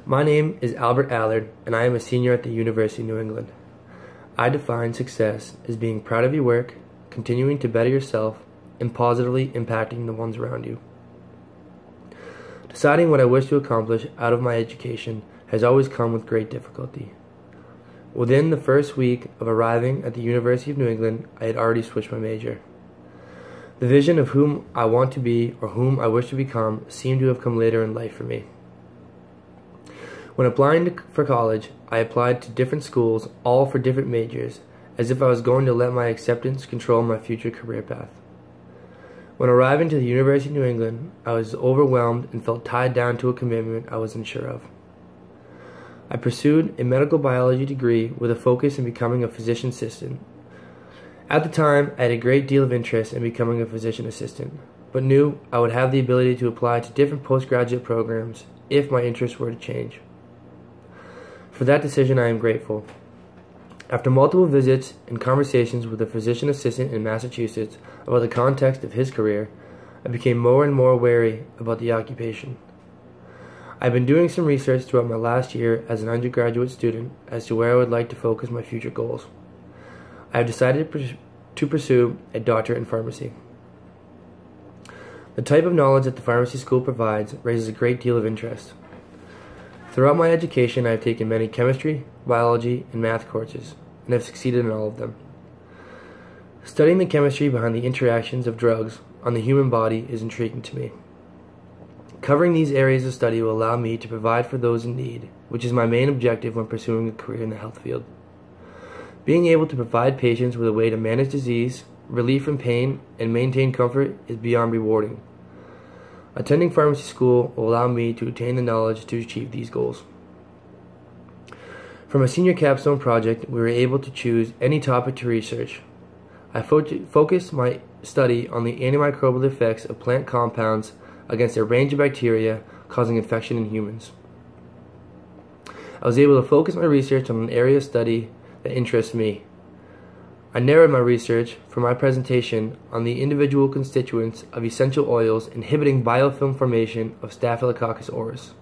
My name is Albert Allard, and I am a senior at the University of New England. I define success as being proud of your work, continuing to better yourself, and positively impacting the ones around you. Deciding what I wish to accomplish out of my education has always come with great difficulty. Within the first week of arriving at the University of New England, I had already switched my major. The vision of whom I want to be or whom I wish to become seemed to have come later in life for me. When applying for college, I applied to different schools, all for different majors, as if I was going to let my acceptance control my future career path. When arriving to the University of New England, I was overwhelmed and felt tied down to a commitment I wasn't sure of. I pursued a medical biology degree with a focus in becoming a physician assistant. At the time, I had a great deal of interest in becoming a physician assistant, but knew I would have the ability to apply to different postgraduate programs if my interests were to change. For that decision, I am grateful. After multiple visits and conversations with a physician assistant in Massachusetts about the context of his career, I became more and more wary about the occupation. I've been doing some research throughout my last year as an undergraduate student as to where I would like to focus my future goals. I have decided to pursue a doctorate in pharmacy. The type of knowledge that the pharmacy school provides raises a great deal of interest. Throughout my education, I have taken many chemistry, biology, and math courses, and have succeeded in all of them. Studying the chemistry behind the interactions of drugs on the human body is intriguing to me. Covering these areas of study will allow me to provide for those in need, which is my main objective when pursuing a career in the health field. Being able to provide patients with a way to manage disease, relief from pain, and maintain comfort is beyond rewarding. Attending pharmacy school will allow me to attain the knowledge to achieve these goals. From a senior capstone project, we were able to choose any topic to research. I focused my study on the antimicrobial effects of plant compounds against a range of bacteria causing infection in humans. I was able to focus my research on an area of study that interests me. I narrowed my research for my presentation on the individual constituents of essential oils inhibiting biofilm formation of Staphylococcus aureus.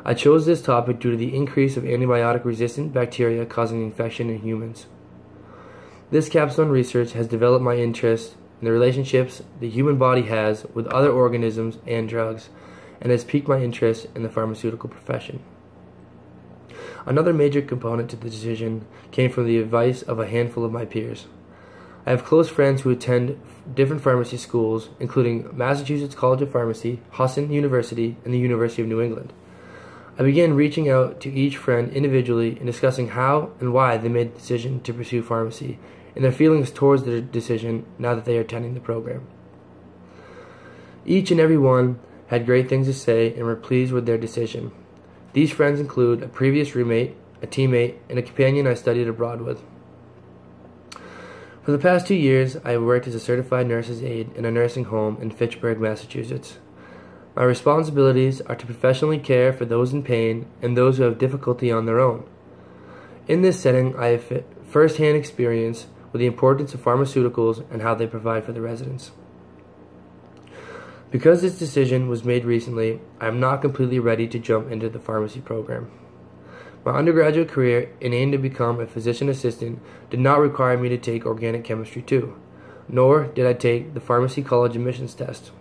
I chose this topic due to the increase of antibiotic-resistant bacteria causing infection in humans. This capstone research has developed my interest in the relationships the human body has with other organisms and drugs, and has piqued my interest in the pharmaceutical profession. Another major component to the decision came from the advice of a handful of my peers. I have close friends who attend different pharmacy schools, including Massachusetts College of Pharmacy, Husson University, and the University of New England. I began reaching out to each friend individually and discussing how and why they made the decision to pursue pharmacy, and their feelings towards their decision now that they are attending the program. Each and every one had great things to say and were pleased with their decision. These friends include a previous roommate, a teammate, and a companion I studied abroad with. For the past 2 years, I have worked as a certified nurse's aide in a nursing home in Fitchburg, Massachusetts. My responsibilities are to professionally care for those in pain and those who have difficulty on their own. In this setting, I have first-hand experience with the importance of pharmaceuticals and how they provide for the residents. Because this decision was made recently, I am not completely ready to jump into the pharmacy program. My undergraduate career in aiming to become a physician assistant did not require me to take organic chemistry 2, nor did I take the pharmacy college admissions test.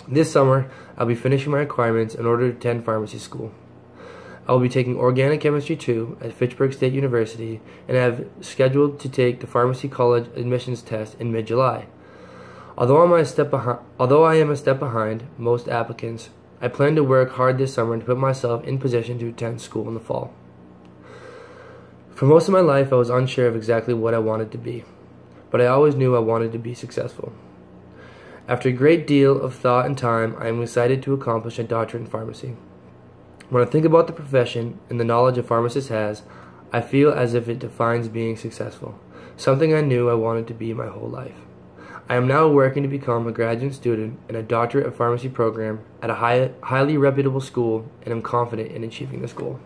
This summer, I'll be finishing my requirements in order to attend pharmacy school. I will be taking organic chemistry 2 at Fitchburg State University and have scheduled to take the pharmacy college admissions test in mid-July. Although I am a step behind most applicants, I plan to work hard this summer to put myself in position to attend school in the fall. For most of my life, I was unsure of exactly what I wanted to be, but I always knew I wanted to be successful. After a great deal of thought and time, I am excited to accomplish a doctorate in pharmacy. When I think about the profession and the knowledge a pharmacist has, I feel as if it defines being successful, something I knew I wanted to be my whole life. I am now working to become a graduate student in a doctorate of pharmacy program at a highly reputable school, and am confident in achieving this goal.